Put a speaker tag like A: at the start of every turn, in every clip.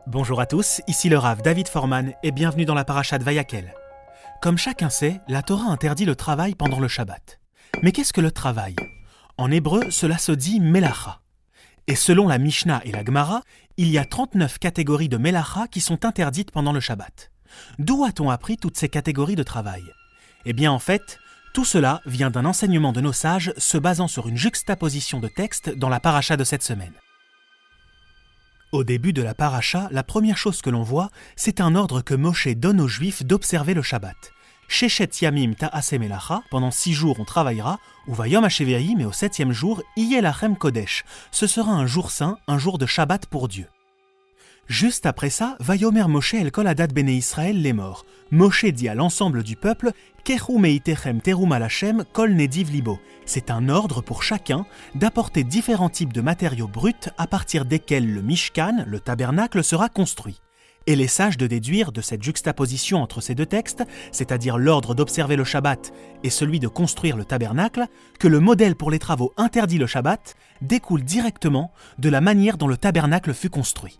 A: Bonjour à tous, ici le Rav David Forman et bienvenue dans la paracha de Vayakel. Comme chacun sait, la Torah interdit le travail pendant le Shabbat. Mais qu'est-ce que le travail ? En hébreu, cela se dit melacha. Et selon la Mishnah et la Gemara, il y a 39 catégories de melacha qui sont interdites pendant le Shabbat. D'où a-t-on appris toutes ces catégories de travail ? Eh bien en fait, tout cela vient d'un enseignement de nos sages se basant sur une juxtaposition de textes dans la paracha de cette semaine. Au début de la paracha, la première chose que l'on voit, c'est un ordre que Moshe donne aux Juifs d'observer le Shabbat. Shechet yamim ta'ase melacha, pendant 6 jours on travaillera, ou vayom hashevei, mais au 7e jour, yeh lachem kodesh, ce sera un jour saint, un jour de Shabbat pour Dieu. Juste après ça, vayomer Moshe el kol hadat bnei Israël les morts. Moshe dit à l'ensemble du peuple, kechu meitechem terum al Hashem kol nediv libo. C'est un ordre pour chacun d'apporter différents types de matériaux bruts à partir desquels le Mishkan, le tabernacle, sera construit. Et les sages de déduire de cette juxtaposition entre ces deux textes, c'est-à-dire l'ordre d'observer le Shabbat et celui de construire le tabernacle, que le modèle pour les travaux interdits le Shabbat découle directement de la manière dont le tabernacle fut construit.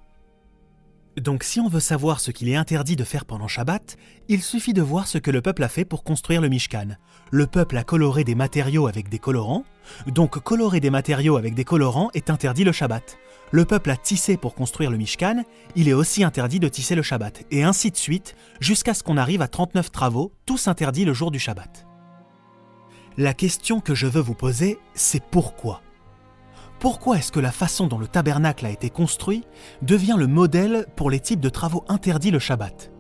A: Donc si on veut savoir ce qu'il est interdit de faire pendant Shabbat, il suffit de voir ce que le peuple a fait pour construire le Mishkan. Le peuple a coloré des matériaux avec des colorants, donc colorer des matériaux avec des colorants est interdit le Shabbat. Le peuple a tissé pour construire le Mishkan, il est aussi interdit de tisser le Shabbat, et ainsi de suite, jusqu'à ce qu'on arrive à 39 travaux, tous interdits le jour du Shabbat. La question que je veux vous poser, c'est pourquoi ? Pourquoi est-ce que la façon dont le tabernacle a été construit devient le modèle pour les types de travaux interdits le Shabbat ?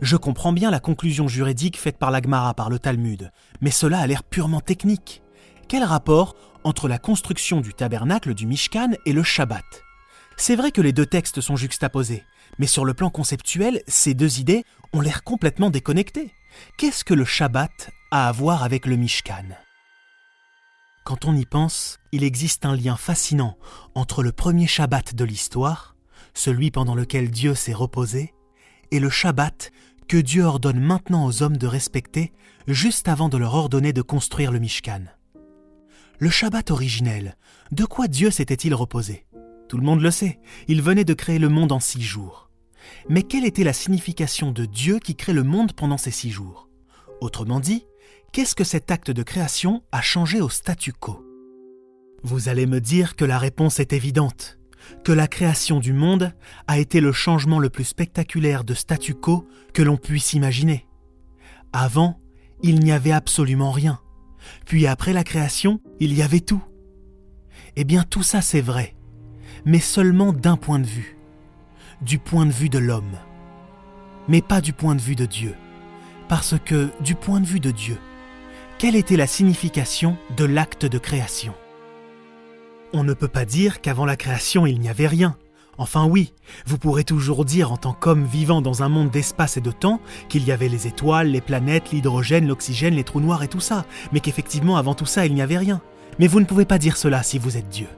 A: Je comprends bien la conclusion juridique faite par la Gemara, par le Talmud, mais cela a l'air purement technique. Quel rapport entre la construction du tabernacle, du Mishkan et le Shabbat ? C'est vrai que les deux textes sont juxtaposés, mais sur le plan conceptuel, ces deux idées ont l'air complètement déconnectées. Qu'est-ce que le Shabbat a à voir avec le Mishkan ? Quand on y pense, il existe un lien fascinant entre le premier Shabbat de l'histoire, celui pendant lequel Dieu s'est reposé, et le Shabbat que Dieu ordonne maintenant aux hommes de respecter juste avant de leur ordonner de construire le Mishkan. Le Shabbat originel, de quoi Dieu s'était-il reposé ? Tout le monde le sait, il venait de créer le monde en 6 jours. Mais quelle était la signification de Dieu qui crée le monde pendant ces 6 jours ? Autrement dit, qu'est-ce que cet acte de création a changé au statu quo ? Vous allez me dire que la réponse est évidente, que la création du monde a été le changement le plus spectaculaire de statu quo que l'on puisse imaginer. Avant, il n'y avait absolument rien. Puis après la création, il y avait tout. Eh bien tout ça c'est vrai, mais seulement d'un point de vue. Du point de vue de l'homme. Mais pas du point de vue de Dieu. Parce que, du point de vue de Dieu, quelle était la signification de l'acte de création ? On ne peut pas dire qu'avant la création il n'y avait rien. Enfin oui, vous pourrez toujours dire en tant qu'homme vivant dans un monde d'espace et de temps qu'il y avait les étoiles, les planètes, l'hydrogène, l'oxygène, les trous noirs et tout ça, mais qu'effectivement avant tout ça il n'y avait rien. Mais vous ne pouvez pas dire cela si vous êtes Dieu.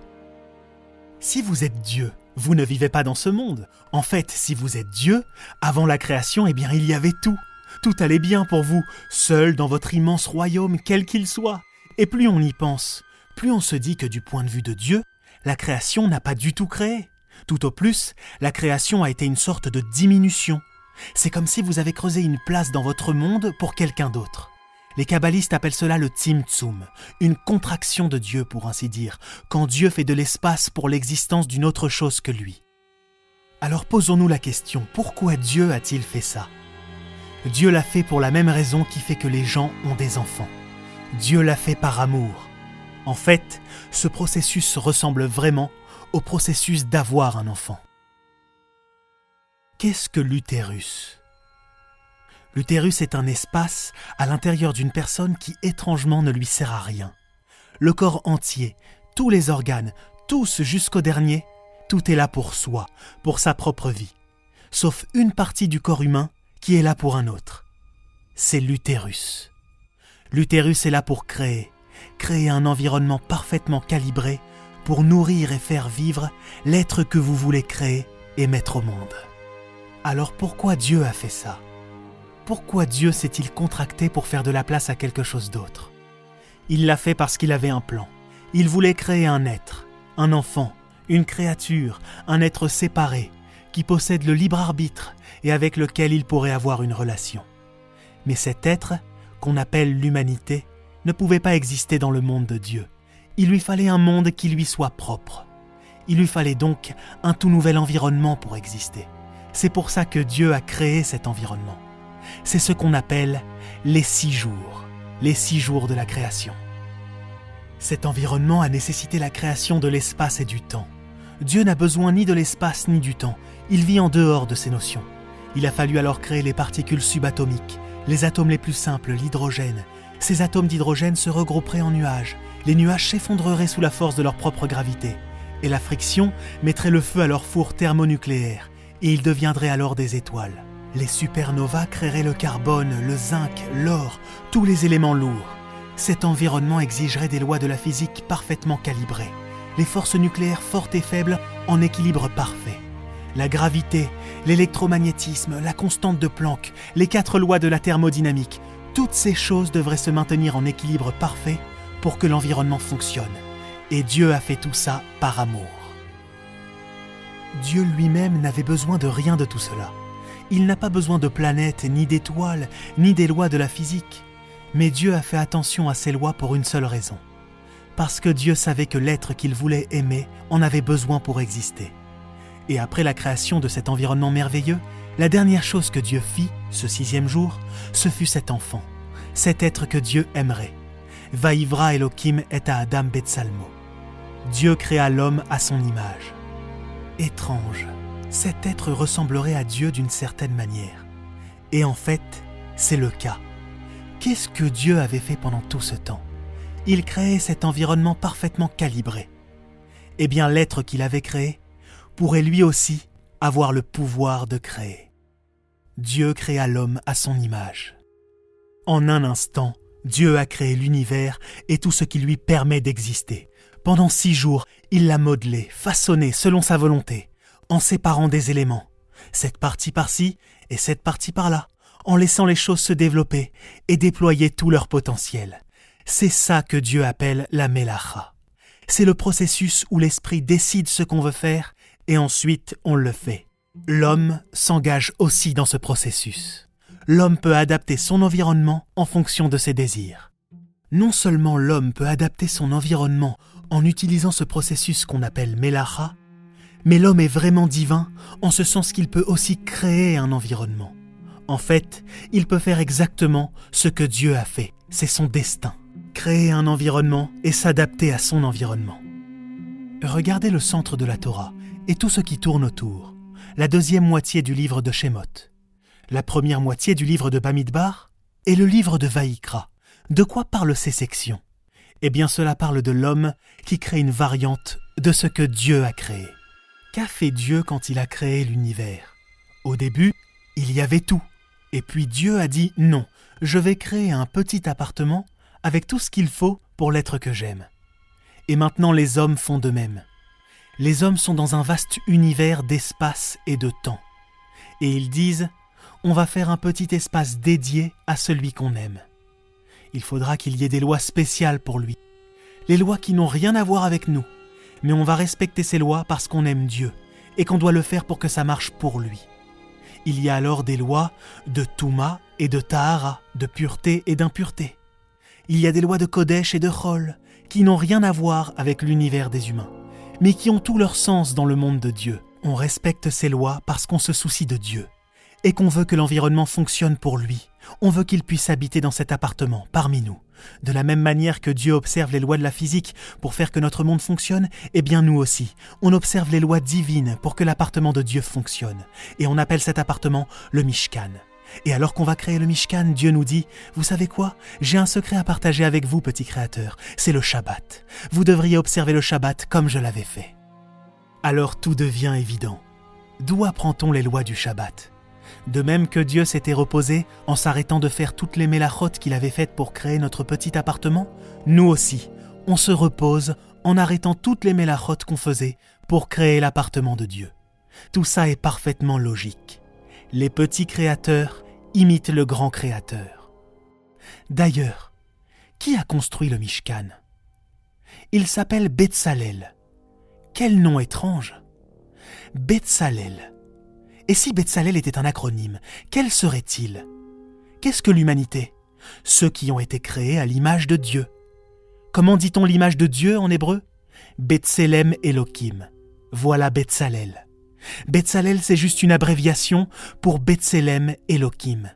A: Si vous êtes Dieu, vous ne vivez pas dans ce monde. En fait, si vous êtes Dieu, avant la création, eh bien il y avait tout. Tout allait bien pour vous, seul dans votre immense royaume, quel qu'il soit. Et plus on y pense, plus on se dit que du point de vue de Dieu, la création n'a pas du tout créé. Tout au plus, la création a été une sorte de diminution. C'est comme si vous avez creusé une place dans votre monde pour quelqu'un d'autre. Les kabbalistes appellent cela le tzimtzum, une contraction de Dieu pour ainsi dire, quand Dieu fait de l'espace pour l'existence d'une autre chose que lui. Alors posons-nous la question, pourquoi Dieu a-t-il fait ça ? Dieu l'a fait pour la même raison qui fait que les gens ont des enfants. Dieu l'a fait par amour. En fait, ce processus ressemble vraiment au processus d'avoir un enfant. Qu'est-ce que l'utérus ? L'utérus est un espace à l'intérieur d'une personne qui étrangement ne lui sert à rien. Le corps entier, tous les organes, tous jusqu'au dernier, tout est là pour soi, pour sa propre vie. Sauf une partie du corps humain qui est là pour un autre. C'est l'utérus. L'utérus est là pour créer un environnement parfaitement calibré pour nourrir et faire vivre l'être que vous voulez créer et mettre au monde. Alors pourquoi Dieu a fait ça ? Pourquoi Dieu s'est-il contracté pour faire de la place à quelque chose d'autre ? Il l'a fait parce qu'il avait un plan. Il voulait créer un être, un enfant, une créature, un être séparé, qui possède le libre arbitre et avec lequel il pourrait avoir une relation. Mais cet être, qu'on appelle l'humanité, ne pouvait pas exister dans le monde de Dieu. Il lui fallait un monde qui lui soit propre. Il lui fallait donc un tout nouvel environnement pour exister. C'est pour ça que Dieu a créé cet environnement. C'est ce qu'on appelle les 6 jours de la création. Cet environnement a nécessité la création de l'espace et du temps. Dieu n'a besoin ni de l'espace ni du temps. Il vit en dehors de ces notions. Il a fallu alors créer les particules subatomiques, les atomes les plus simples, l'hydrogène. Ces atomes d'hydrogène se regrouperaient en nuages. Les nuages s'effondreraient sous la force de leur propre gravité. Et la friction mettrait le feu à leur four thermonucléaire. Et ils deviendraient alors des étoiles. Les supernovas créeraient le carbone, le zinc, l'or, tous les éléments lourds. Cet environnement exigerait des lois de la physique parfaitement calibrées. Les forces nucléaires fortes et faibles en équilibre parfait. La gravité, l'électromagnétisme, la constante de Planck, les 4 lois de la thermodynamique, toutes ces choses devraient se maintenir en équilibre parfait pour que l'environnement fonctionne. Et Dieu a fait tout ça par amour. Dieu lui-même n'avait besoin de rien de tout cela. Il n'a pas besoin de planètes, ni d'étoiles, ni des lois de la physique. Mais Dieu a fait attention à ces lois pour une seule raison. Parce que Dieu savait que l'être qu'il voulait aimer en avait besoin pour exister. Et après la création de cet environnement merveilleux, la dernière chose que Dieu fit, ce 6e jour, ce fut cet enfant, cet être que Dieu aimerait. Vaïvra Elohim et à Adam Betsalmo. Dieu créa l'homme à son image. Étrange, cet être ressemblerait à Dieu d'une certaine manière. Et en fait, c'est le cas. Qu'est-ce que Dieu avait fait pendant tout ce temps ? Il créait cet environnement parfaitement calibré. Eh bien, l'être qu'il avait créé pourrait lui aussi avoir le pouvoir de créer. Dieu créa l'homme à son image. En un instant, Dieu a créé l'univers et tout ce qui lui permet d'exister. Pendant 6 jours, il l'a modelé, façonné selon sa volonté, en séparant des éléments, cette partie par-ci et cette partie par-là, en laissant les choses se développer et déployer tout leur potentiel. C'est ça que Dieu appelle la Mélacha. C'est le processus où l'esprit décide ce qu'on veut faire et ensuite on le fait. L'homme s'engage aussi dans ce processus. L'homme peut adapter son environnement en fonction de ses désirs. Non seulement l'homme peut adapter son environnement en utilisant ce processus qu'on appelle Mélacha, mais l'homme est vraiment divin en ce sens qu'il peut aussi créer un environnement. En fait, il peut faire exactement ce que Dieu a fait. C'est son destin. Créer un environnement et s'adapter à son environnement. Regardez le centre de la Torah et tout ce qui tourne autour. La 2e moitié du livre de Shemot. La première moitié du livre de Bamidbar et le livre de Vaïkra. De quoi parlent ces sections ? Eh bien, cela parle de l'homme qui crée une variante de ce que Dieu a créé. Qu'a fait Dieu quand il a créé l'univers ? Au début, il y avait tout. Et puis Dieu a dit « Non, je vais créer un petit appartement avec tout ce qu'il faut pour l'être que j'aime. » Et maintenant les hommes font de même. Les hommes sont dans un vaste univers d'espace et de temps. Et ils disent « On va faire un petit espace dédié à celui qu'on aime. » Il faudra qu'il y ait des lois spéciales pour lui. Les lois qui n'ont rien à voir avec nous. Mais on va respecter ces lois parce qu'on aime Dieu et qu'on doit le faire pour que ça marche pour lui. Il y a alors des lois de Touma et de Tahara, de pureté et d'impureté. Il y a des lois de Kodesh et de Chol qui n'ont rien à voir avec l'univers des humains, mais qui ont tout leur sens dans le monde de Dieu. On respecte ces lois parce qu'on se soucie de Dieu et qu'on veut que l'environnement fonctionne pour lui. On veut qu'il puisse habiter dans cet appartement, parmi nous. De la même manière que Dieu observe les lois de la physique pour faire que notre monde fonctionne, eh bien nous aussi, on observe les lois divines pour que l'appartement de Dieu fonctionne. Et on appelle cet appartement le Mishkan. Et alors qu'on va créer le Mishkan, Dieu nous dit « Vous savez quoi ? J'ai un secret à partager avec vous, petits créateurs. C'est le Shabbat. Vous devriez observer le Shabbat comme je l'avais fait. » Alors tout devient évident. D'où apprend-on les lois du Shabbat ? De même que Dieu s'était reposé en s'arrêtant de faire toutes les mélachot qu'il avait faites pour créer notre petit appartement, nous aussi, on se repose en arrêtant toutes les mélachot qu'on faisait pour créer l'appartement de Dieu. Tout ça est parfaitement logique. Les petits créateurs imitent le grand créateur. D'ailleurs, qui a construit le Mishkan ? Il s'appelle Betsalel. Quel nom étrange ! Betsalel. Et si Betsalel était un acronyme, quel serait-il? Qu'est-ce que l'humanité? Ceux qui ont été créés à l'image de Dieu. Comment dit-on l'image de Dieu en hébreu? Betselem Elohim. Voilà Betsalel. Betsalel, c'est juste une abréviation pour Betselem Elohim.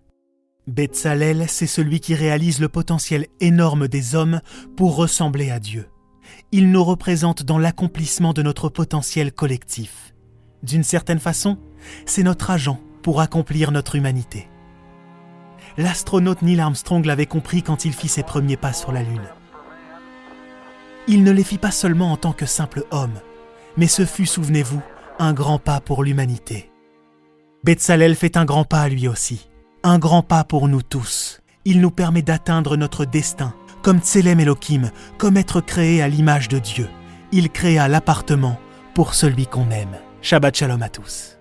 A: Betsalel, c'est celui qui réalise le potentiel énorme des hommes pour ressembler à Dieu. Il nous représente dans l'accomplissement de notre potentiel collectif. D'une certaine façon, c'est notre agent pour accomplir notre humanité. L'astronaute Neil Armstrong l'avait compris quand il fit ses premiers pas sur la Lune. Il ne les fit pas seulement en tant que simple homme, mais ce fut, souvenez-vous, un grand pas pour l'humanité. Betsalel fait un grand pas à lui aussi, un grand pas pour nous tous. Il nous permet d'atteindre notre destin, comme Tselem Elohim, comme être créé à l'image de Dieu. Il créa l'appartement pour celui qu'on aime. Shabbat Shalom à tous.